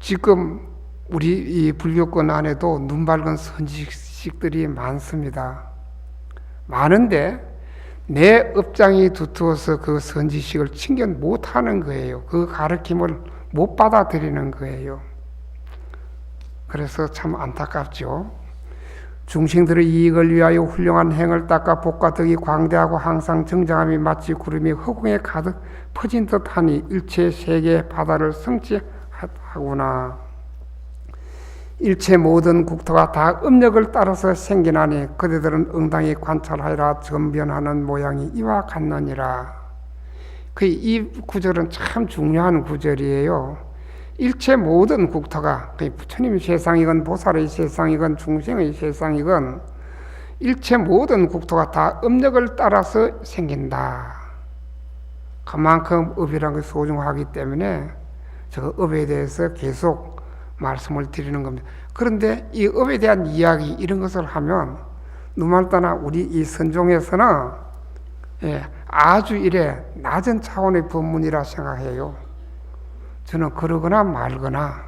지금 우리 이 불교권 안에도 눈 밝은 선지식들이 많습니다. 많은데 내 업장이 두터워서 그 선지식을 칭견 못하는 거예요. 그 가르침을 못 받아들이는 거예요. 그래서 참 안타깝죠. 중생들의 이익을 위하여 훌륭한 행을 닦아 복과 덕이 광대하고 항상 정정함이 마치 구름이 허공에 가득 퍼진 듯하니 일체 세계 바다를 성취하구나. 일체 모든 국토가 다 음력을 따라서 생기나니 그대들은 응당히 관찰하여라 전변하는 모양이 이와 같느니라. 이 구절은 참 중요한 구절이에요. 일체 모든 국토가 부처님 세상이건 보살의 세상이건 중생의 세상이건 일체 모든 국토가 다 음력을 따라서 생긴다. 그만큼 업이라는 것이 소중하기 때문에 저 업에 대해서 계속 말씀을 드리는 겁니다. 그런데 이 업에 대한 이야기 이런 것을 하면 누말따나 우리 이 선종에서는 아주 이래 낮은 차원의 법문이라 생각해요. 저는 그러거나 말거나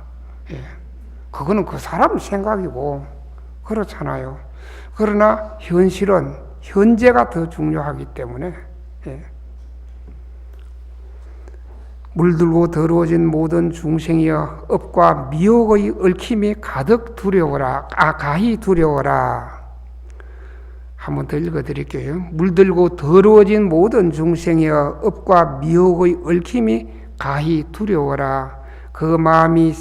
그거는 그 사람 생각이고 그렇잖아요. 그러나 현실은 현재가 더 중요하기 때문에 물들고 더러워진 모든 중생이여 업과 미혹의 얽힘이 가득 두려워라. 가히 두려워라. 한 번 더 읽어드릴게요. 물들고 더러워진 모든 중생이여 업과 미혹의 얽힘이 가히 두려워라. 그 마음이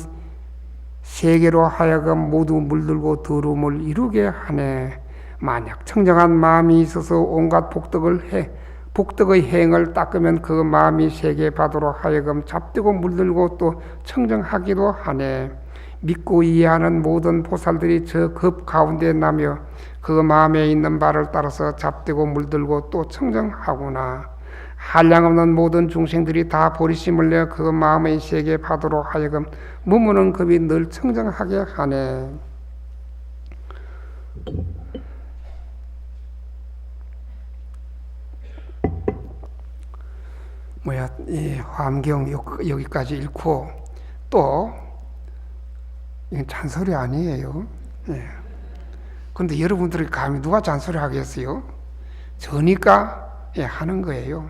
세계로 하여금 모두 물들고 더러움을 이루게 하네. 만약 청정한 마음이 있어서 온갖 복덕의 행을 닦으면 그 마음이 세계 바다로 하여금 잡되고 물들고 또 청정하기도 하네. 믿고 이해하는 모든 보살들이 저 급 가운데 나며 그 마음에 있는 바를 따라서 잡되고 물들고 또 청정하구나. 한량없는 모든 중생들이 다 보리심을 내어 그 마음의 세계 바다로 하여금 머무는 급이 늘 청정하게 하네. 이 화엄경 여기까지 읽고 또 이건 잔소리 아니에요. 그런데 여러분들이 감히 누가 잔소리 하겠어요? 저니까 하는 거예요.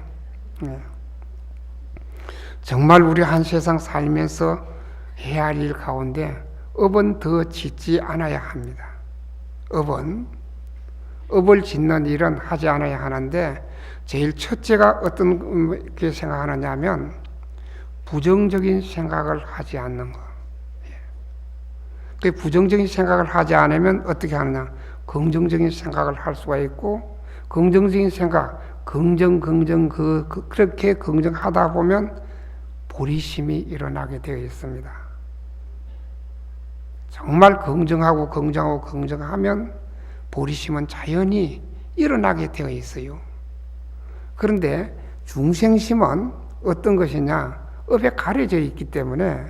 정말 우리 한 세상 살면서 해야 할 일 가운데 업은 더 짓지 않아야 합니다. 업을 짓는 일은 하지 않아야 하는데 제일 첫째가 어떤 게 생각하느냐 하면 부정적인 생각을 하지 않는 거. 그 부정적인 생각을 하지 않으면 어떻게 하느냐? 긍정적인 생각을 할 수가 있고 긍정적인 생각, 그렇게 긍정하다 보면 보리심이 일어나게 되어 있습니다. 정말 긍정하면 보리심은 자연히 일어나게 되어 있어요. 그런데 중생심은 어떤 것이냐? 업에 가려져 있기 때문에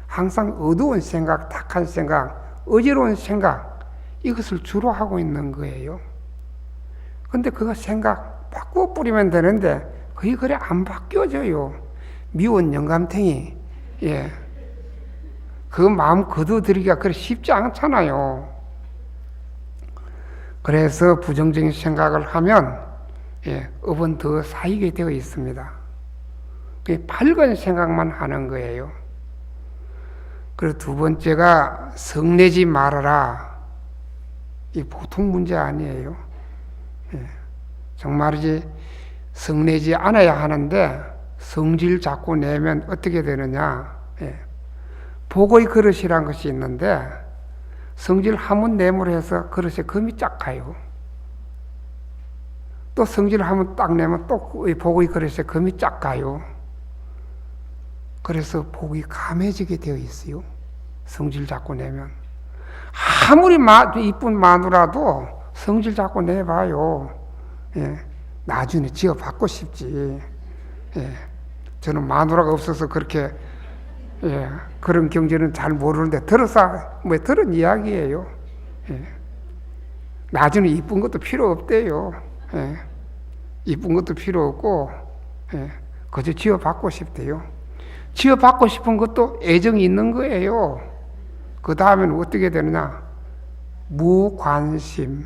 항상 어두운 생각, 탁한 생각, 어지러운 생각 이것을 주로 하고 있는 거예요. 근데 그거 생각 바꾸어 뿌리면 되는데 그게 그래 안 바뀌어져요. 미운 영감탱이 그 마음 거둬들이기가 그래 쉽지 않잖아요. 그래서 부정적인 생각을 하면 업은 더 쌓이게 되어 있습니다. 밝은 생각만 하는 거예요. 그리고 두 번째가 성내지 말아라. 이 보통 문제 아니에요. 정말이지 성내지 않아야 하는데 성질 자꾸 내면 어떻게 되느냐. 복의 그릇이란 것이 있는데 성질 한번 내물해서 그릇에 금이 쫙 가요. 또 성질 한번 딱 내면 또 복의 그릇에 금이 쫙 가요. 그래서 복이 감해지게 되어 있어요. 성질 자꾸 내면. 아무리 이쁜 마누라도 성질 자꾸 내봐요. 나중에 지어받고 싶지. 저는 마누라가 없어서 그렇게 그런 경제는 잘 모르는데 들은 이야기예요. 나중에 이쁜 것도 필요 없대요. 이쁜 것도 필요 없고 그저 지어받고 싶대요. 지어받고 싶은 것도 애정이 있는 거예요. 그 다음에는 어떻게 되느냐? 무관심.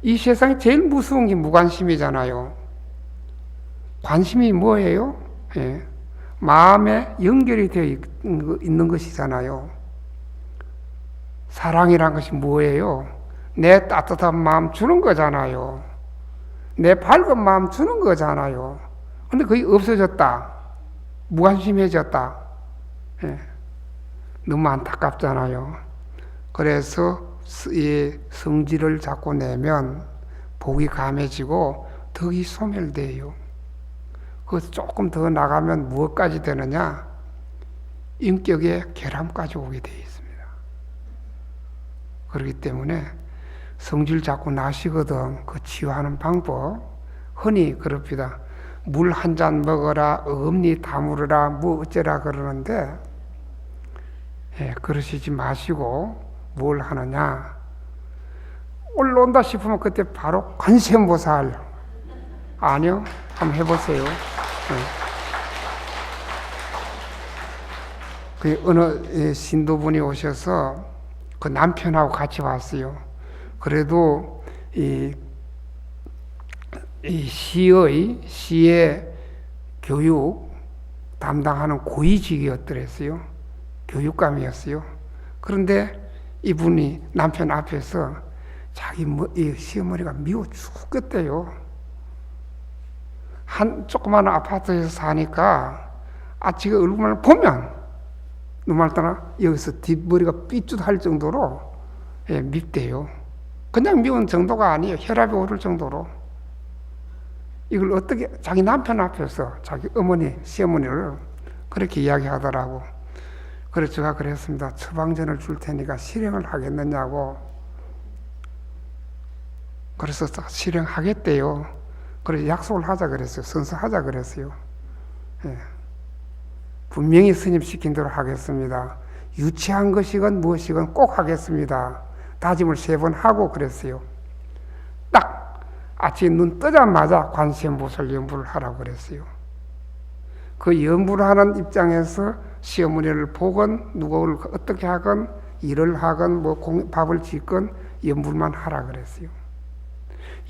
이 세상에 제일 무서운 게 무관심이잖아요. 관심이 뭐예요? 마음에 연결이 되어 있는 것이잖아요. 사랑이란 것이 뭐예요? 내 따뜻한 마음 주는 거잖아요. 내 밝은 마음 주는 거잖아요. 근데 그게 없어졌다. 무관심해졌다. 너무 안타깝잖아요. 그래서 이 성질을 자꾸 내면 복이 감해지고 덕이 소멸돼요. 그것서 조금 더 나가면 무엇까지 되느냐? 인격의 결함까지 오게 되어 있습니다. 그렇기 때문에 성질 자꾸 나시거든 그 치유하는 방법 흔히 그럽니다. 물 한 잔 먹어라, 엄니 다물어라, 뭐 어쩌라 그러는데 그러시지 마시고 뭘 하느냐? 올라온다 싶으면 그때 바로 관세음보살. 아니요? 한번 해보세요. 그 어느 신도분이 오셔서 그 남편하고 같이 왔어요. 그래도 이 시의 교육 담당하는 고위직이었더랬어요. 교육감이었어요. 그런데 이분이 남편 앞에서 자기 시어머니가 미워 죽겠대요. 한 조그마한 아파트에서 사니까 아치가 얼굴만 보면 눈말 따나 여기서 뒷머리가 삐뚤할 정도로 밉대요. 그냥 미운 정도가 아니에요. 혈압이 오를 정도로. 이걸 어떻게 자기 남편 앞에서 자기 어머니, 시어머니를 그렇게 이야기하더라고. 그래서 제가 그랬습니다. 처방전을 줄 테니까 실행을 하겠느냐고. 그래서 실행하겠대요. 그래서 약속을 하자 그랬어요. 선서하자 그랬어요. 분명히 스님 시킨 대로 하겠습니다. 유치한 것이건 무엇이건 꼭 하겠습니다. 다짐을 3번 하고 그랬어요. 딱 아침에 눈 뜨자마자 관세음보살 연부를 하라고 그랬어요. 그 연부를 하는 입장에서 시어머니를 보건 누구를 어떻게 하건 일을 하건 밥을 짓건 연불만 하라 그랬어요.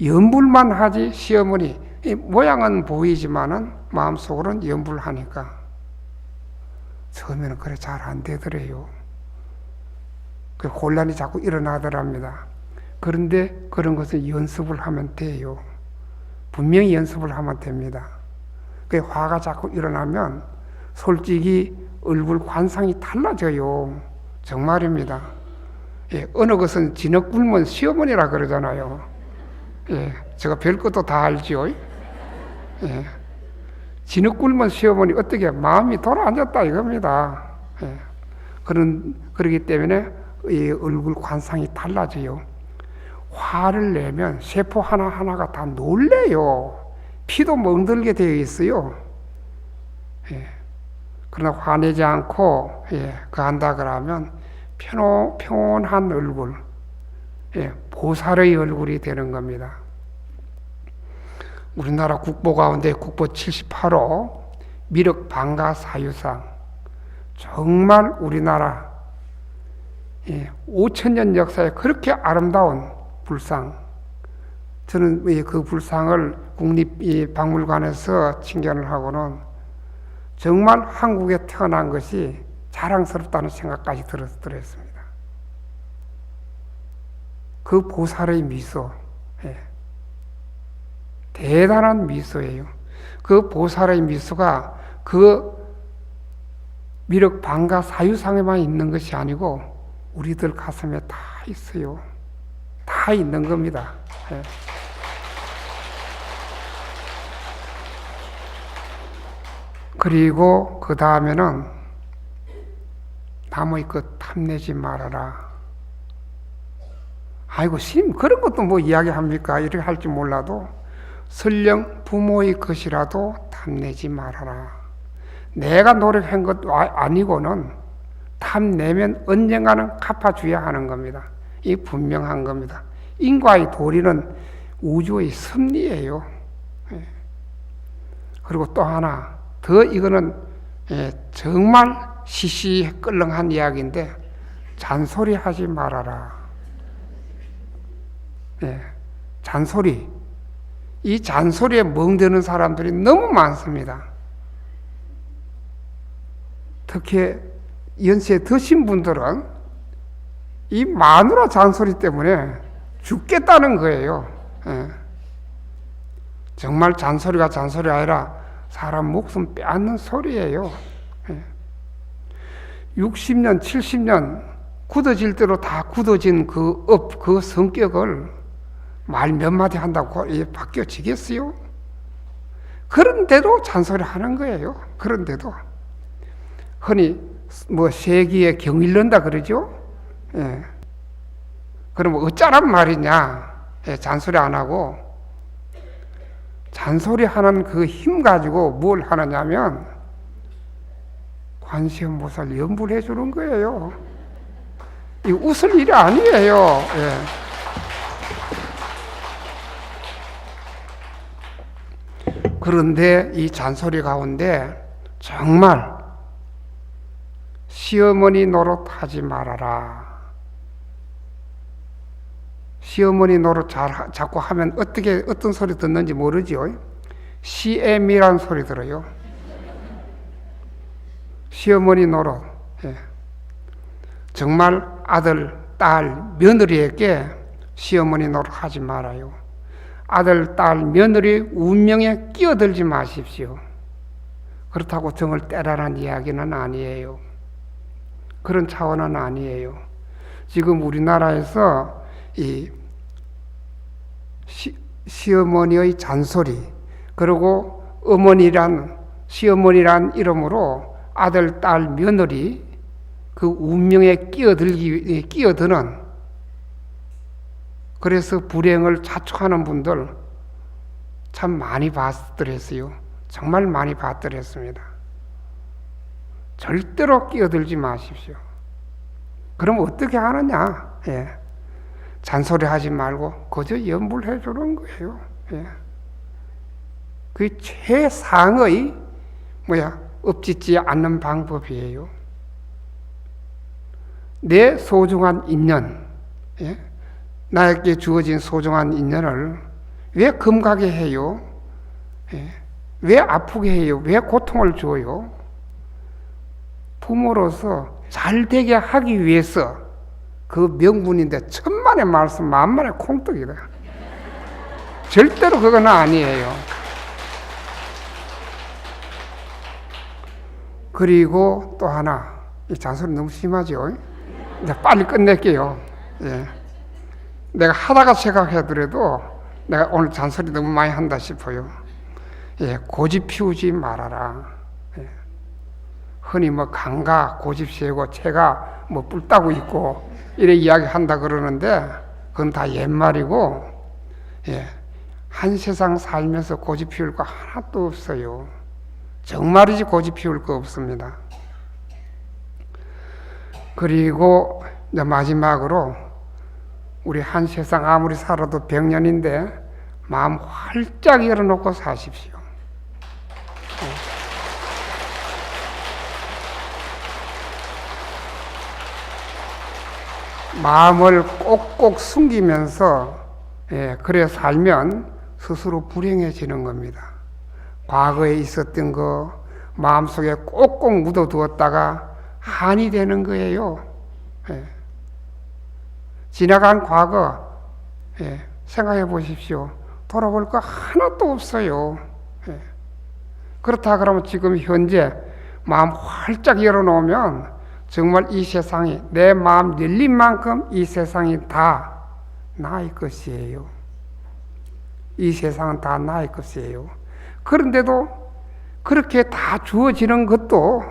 연불만 하지 시어머니 모양은 보이지만은 마음속으로는 연불하니까 처음에는 그래 잘 안 되더래요. 그 혼란이 자꾸 일어나더랍니다. 그런데 그런 것은 연습을 하면 돼요. 분명히 연습을 하면 됩니다. 그 화가 자꾸 일어나면 솔직히 얼굴 관상이 달라져요. 정말입니다. 어느 것은 진흙 굶은 시어머니라 그러잖아요. 제가 별것도 다 알지요. 진흙 굶은 시어머니 어떻게 마음이 돌아앉았다 이겁니다. 그러기 때문에 이 얼굴 관상이 달라져요. 화를 내면 세포 하나하나가 다 놀래요. 피도 멍들게 되어 있어요. 그러나 화내지 않고 그 한다 그러면 평온한 얼굴, 보살의 얼굴이 되는 겁니다. 우리나라 국보 가운데 국보 78호 미륵 방가 사유상, 정말 우리나라 5,000년 역사에 그렇게 아름다운 불상, 저는 그 불상을 국립박물관에서 친견을 하고는 정말 한국에 태어난 것이 자랑스럽다는 생각까지 들었습니다. 그 보살의 미소, 대단한 미소예요. 그 보살의 미소가 그 미륵 방가 사유상에만 있는 것이 아니고 우리들 가슴에 다 있어요. 다 있는 겁니다. 그리고 그 다음에는 남의 것 탐내지 말아라. 아이고 스님 그런 것도 뭐 이야기합니까? 이렇게 할지 몰라도 설령 부모의 것이라도 탐내지 말아라. 내가 노력한 것도 아니고는 탐내면 언젠가는 갚아줘야 하는 겁니다. 이 분명한 겁니다. 인과의 도리는 우주의 섭리예요. 그리고 또 하나 더 이거는 정말 시시껄렁한 이야기인데 잔소리 하지 말아라. 잔소리. 이 잔소리에 멍드는 사람들이 너무 많습니다. 특히 연세 드신 분들은 이 마누라 잔소리 때문에 죽겠다는 거예요. 정말 잔소리가 잔소리 아니라 사람 목숨 빼앗는 소리예요. 60년, 70년 굳어질 대로 다 굳어진 그 성격을 말 몇 마디 한다고 바뀌어지겠어요? 그런데도 잔소리 하는 거예요. 그런데도. 흔히 뭐 세기에 경일른다 그러죠? 그럼 어쩌란 말이냐? 잔소리 안 하고 잔소리 하는 그 힘 가지고 뭘 하느냐면 관세음보살 연불해 주는 거예요. 이 웃을 일이 아니에요. 그런데 이 잔소리 가운데 정말 시어머니 노릇하지 말아라. 시어머니 노릇 자꾸 하면 어떤 소리 듣는지 모르지요. 시애미란 소리 들어요. 시어머니 노릇. 정말 아들, 딸, 며느리에게 시어머니 노릇 하지 말아요. 아들, 딸, 며느리 운명에 끼어들지 마십시오. 그렇다고 정을 떼라는 이야기는 아니에요. 그런 차원은 아니에요. 지금 우리나라에서 이 시어머니의 잔소리, 그리고 시어머니란 이름으로 아들, 딸, 며느리 그 운명에 끼어드는, 그래서 불행을 자초하는 분들 참 많이 봤더랬어요. 정말 많이 봤더랬습니다. 절대로 끼어들지 마십시오. 그럼 어떻게 하느냐? 잔소리 하지 말고 그저 연불해 주는 거예요. 그게 최상의 엎짓지 않는 방법이에요. 내 소중한 인연, 나에게 주어진 소중한 인연을 왜 금가게 해요? 왜 아프게 해요? 왜 고통을 줘요? 부모로서 잘 되게 하기 위해서 그 명분인데 천만의 말씀 만만의 콩떡이다. 절대로 그건 아니에요. 그리고 또 하나, 이 잔소리 너무 심하죠? 이제 빨리 끝낼게요. 내가 하다가 생각하더라도 내가 오늘 잔소리 너무 많이 한다 싶어요. 고집 피우지 말아라. 흔히 강가 고집 세고 채가 뿔 따고 있고 이래 이야기 한다 그러는데 그건 다 옛말이고, 한 세상 살면서 고집 피울 거 하나도 없어요. 정말이지 고집 피울 거 없습니다. 그리고 이제 마지막으로 우리 한 세상 아무리 살아도 100년인데 마음 활짝 열어놓고 사십시오. 마음을 꼭꼭 숨기면서 그래 살면 스스로 불행해지는 겁니다. 과거에 있었던 거 마음속에 꼭꼭 묻어두었다가 한이 되는 거예요. 지나간 과거 생각해 보십시오. 돌아볼 거 하나도 없어요. 그렇다 그러면 지금 현재 마음 활짝 열어놓으면 정말 이 세상이 내 마음 열린 만큼 이 세상이 다 나의 것이에요. 이 세상은 다 나의 것이에요. 그런데도 그렇게 다 주어지는 것도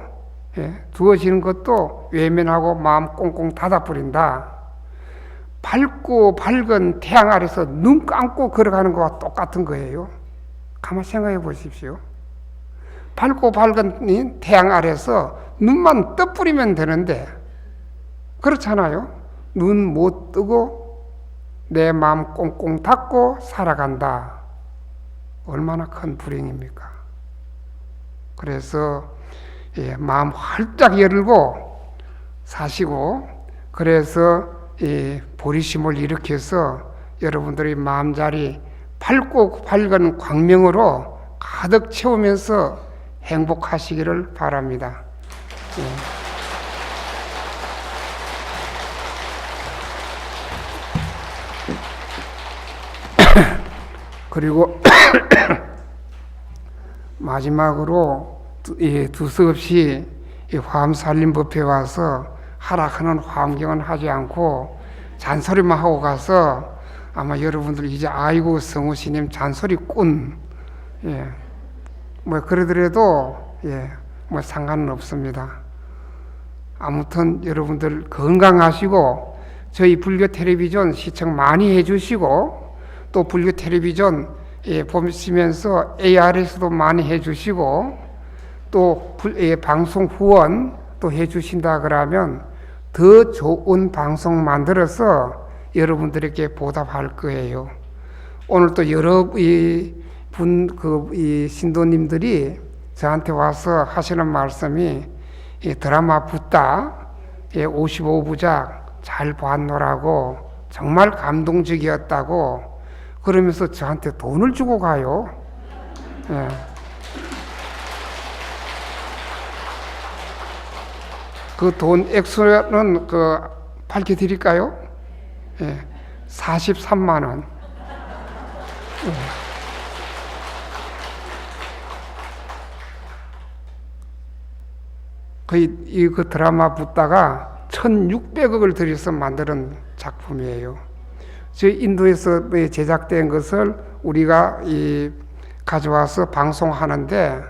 외면하고 마음 꽁꽁 닫아버린다. 밝고 밝은 태양 아래서 눈 감고 걸어가는 것과 똑같은 거예요. 가만 생각해 보십시오. 밝고 밝은 태양 아래서 눈만 떠뿌리면 되는데 그렇잖아요. 눈 못 뜨고 내 마음 꽁꽁 닫고 살아간다. 얼마나 큰 불행입니까? 그래서 마음 활짝 열고 사시고, 그래서 보리심을 일으켜서 여러분들의 마음자리 밝고 밝은 광명으로 가득 채우면서 행복하시기를 바랍니다. 그리고 마지막으로 두서없이 화엄살림법회에 와서 하락하는 화엄경은 하지 않고 잔소리만 하고 가서 아마 여러분들 이제 아이고 성우스님 잔소리꾼 뭐 그러더라도 뭐 상관은 없습니다. 아무튼 여러분들 건강하시고 저희 불교 텔레비전 시청 많이 해주시고 또 불교 텔레비전 보시면서 AR에서도 많이 해주시고 또 방송 후원 또 해주신다 그러면 더 좋은 방송 만들어서 여러분들에게 보답할 거예요. 오늘 또 여러 신도님들이 저한테 와서 하시는 말씀이 드라마 붓다 55부작 잘 봤노라고 정말 감동적이었다고 그러면서 저한테 돈을 주고 가요. 그 돈 액수는 밝혀드릴까요? 43만 원. 그 드라마 붓다가 1600억을 들여서 만드는 작품이에요. 저희 인도에서 제작된 것을 우리가 가져와서 방송하는데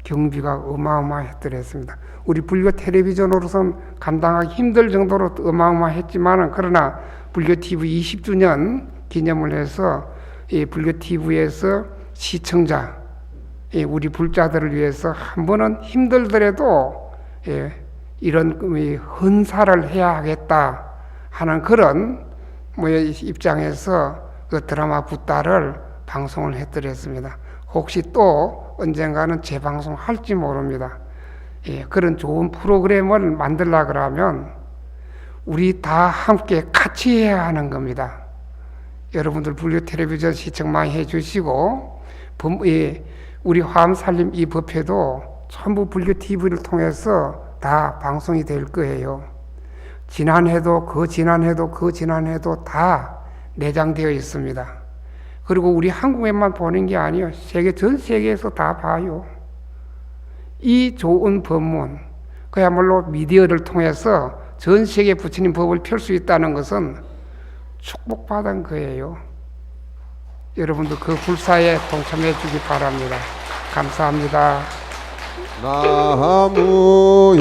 경비가 어마어마했더랬습니다. 우리 불교 텔레비전으로선 감당하기 힘들 정도로 어마어마했지만 그러나 불교 TV 20주년 기념을 해서 불교 TV에서 시청자 우리 불자들을 위해서 한 번은 힘들더라도 이런 헌사를 해야 하겠다 하는 그런 입장에서 그 드라마 붓다를 방송을 해드렸습니다. 혹시 또 언젠가는 재방송 할지 모릅니다. 그런 좋은 프로그램을 만들려고 그러면 우리 다 함께 같이 해야 하는 겁니다. 여러분들 불교 텔레비전 시청 많이 해주시고 우리 화엄살림 이 법회도 전부 불교 TV를 통해서 다 방송이 될 거예요. 지난해도 그 지난해도 다 내장되어 있습니다. 그리고 우리 한국에만 보는 게 아니에요. 전 세계에서 다 봐요. 이 좋은 법문, 그야말로 미디어를 통해서 전 세계 부처님 법을 펼 수 있다는 것은 축복받은 거예요. 여러분도 그 불사에 동참해 주기 바랍니다. 감사합니다. 나무여